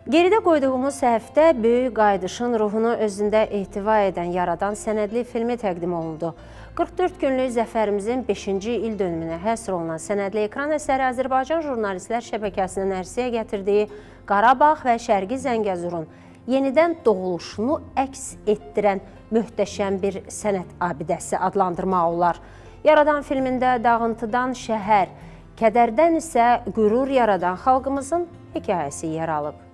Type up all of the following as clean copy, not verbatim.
Geridə qoyduğumuz həftə böyük qayıdışın ruhunu özündə ehtiva edən yaradan sənədli filmi təqdim olundu. 44 günlük zəfərimizin 5-ci il dönümünə həsr olunan sənədli ekran əsəri Azərbaycan Jurnalistlər Şəbəkəsinin ərsəyə gətirdiyi Qarabağ və Şərqi Zəngəzurun yenidən doğuluşunu əks etdirən möhtəşəm bir sənət abidəsi adlandırmaq olar. Yaradan filmində dağıntıdan şəhər, kədərdən isə qürur yaradan xalqımızın hekayəsi yer alıb.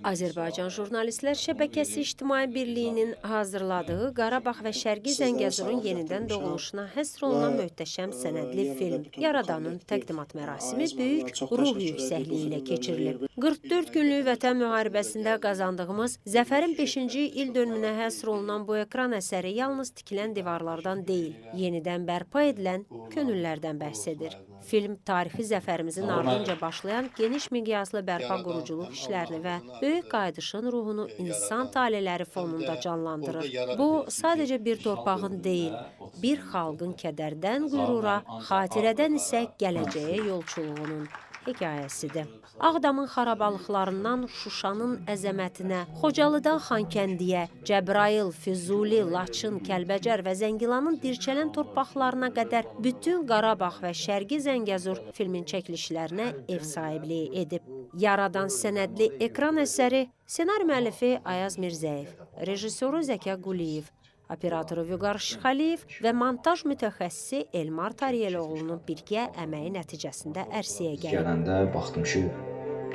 Azərbaycan Jurnalistlər Şəbəkəsi İctimai Birliyinin hazırladığı Qarabağ və Şərqi Zəngəzurun yenidən doğuluşuna həsr olunan möhtəşəm sənədli film Yaradanın təqdimat mərasimi böyük ruh yüksəkliyi ilə keçirilib. 44 günlük vətən müharibəsində qazandığımız zəfərin 5-ci il dönümünə həsr olunan bu ekran əsəri yalnız tikilən divarlardan deyil, yenidən bərpa edilən könüllərdən bəhs edir. Film tarixi zəfərimizin ardınca başlayan geniş miqyaslı bərpa quruculuq işlərini və böyük qayıdışın ruhunu insan taleləri fonunda canlandırır. Bu, sadəcə bir torpağın deyil, bir xalqın kədərdən qürura, xatirədən isə gələcəyə yolçuluğunun hekayəsidir. Ağdamın xarabalıqlarından Şuşanın əzəmətinə, Xocalıdan Xankəndiyə, Cəbrayıl, Füzuli, Laçın, Kəlbəcər və Zəngilanın dirçələn torpaqlarına qədər bütün Qarabağ və Şərqi Zəngəzur filmin çəkilişlərinə ev sahibliyi edib. Yaradan sənədli ekran əsəri, ssenari müəllifi Ayaz Mirzəyev, rejissoru Zəka Quliyev, operatoru Vüqar Şıxəliyev və montaj mütəxəssisi Elmar Tariyeloğlu'nun birgə əməyi nəticəsində ərsəyə gəlib. Gələndə baxdım ki,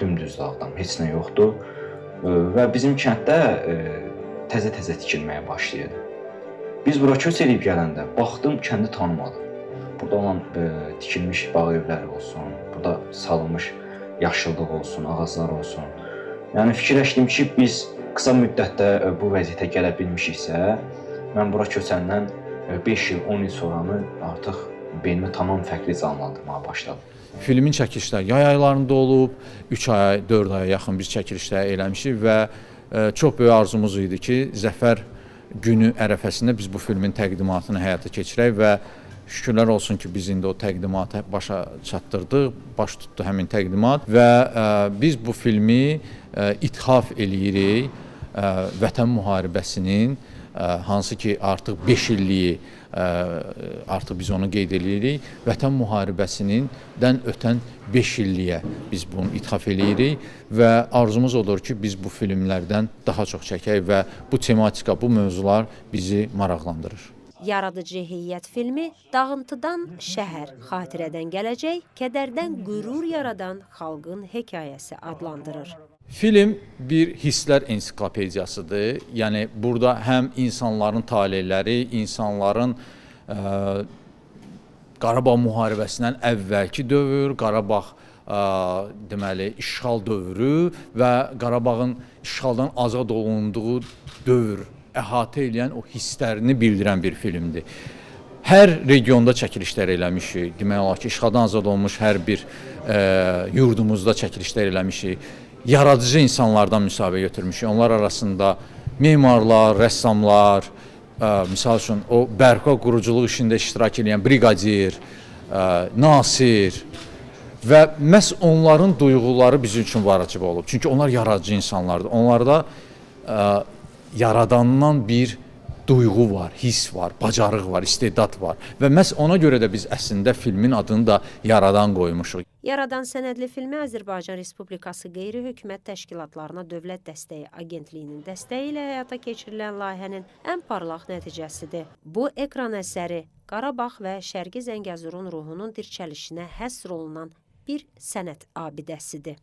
dümdüz dağdan, heç nə yoxdur və bizim kənddə təzə-təzə tikilməyə başlayırdı. Biz bura köç edib gələndə baxdım, kəndi tanımadım. Burada olan tikilmiş bağ evləri olsun, burada salınmış yaşıllıq olsun, ağaclar olsun. Yəni fikirləşdim ki, biz qısa müddətdə bu vəziyyətə gələ bilmişiksə, mən bura köçəndən 5 il, 10 il sonranı artıq beynimi tamam fərqli canlandırmağa başladım. Filmin çəkilişləri yay aylarında olub, 3 aya, 4 aya yaxın biz çəkilişləri eləmişik və çox böyük arzumuz idi ki, Zəfər günü ərəfəsində biz bu filmin təqdimatını həyata keçirək və şükürlər olsun ki, biz indi o təqdimatı başa çatdırdıq, baş tutdu həmin təqdimat və biz bu filmi ithaf eləyirik Vətən müharibəsinin, hansı ki artıq 5 illiyi artıq biz onu qeyd edirik, Vətən müharibəsindən ötən 5 illiyə biz bunu ithaf eləyirik və arzumuz odur ki, biz bu filmlərdən daha çox çəkək və bu tematika, bu mövzular bizi maraqlandırır. Yaradıcı heyət filmi dağıntıdan şəhər, xatirədən gələcək, kədərdən qürur yaradan xalqın hekayəsi adlandırır. Film bir hisslər ensiklopediyasıdır. Yəni burada həm insanların taleləri, insanların Qarabağ müharibəsindən əvvəlki dövr, Qarabağ deməli işğal dövrü və Qarabağın işğaldan azad olunduğu dövr əhatə edən o hisslərini bildirən bir filmdir. Hər regionda çəkilişlər eləmişik. Demək olar ki, işğaldan azad olmuş hər bir yurdumuzda çəkilişlər eləmişik. Yaradıcı insanlardan müsahibə götürmüşük. Onlar arasında memarlar, rəssamlar, misal üçün o bərpa quruculuq işində iştirak edən briqadir, nasir və məhz onların duyğuları bizim üçün vacib olub. Çünki onlar yaradıcı insanlardır. Onlarda yaradandan bir duyğu var, his var, bacarıq var, istedad var və məhz ona görə də biz əslində filmin adını da Yaradan qoymuşuq. Yaradan sənədli filmi Azərbaycan Respublikası qeyri-hökumət təşkilatlarına Dövlət Dəstəyi Agentliyinin dəstəyi ilə həyata keçirilən layihənin ən parlaq nəticəsidir. Bu ekran əsəri Qarabağ və Şərqi Zəngəzurun ruhunun dirçəlişinə həsr olunan bir sənət abidəsidir.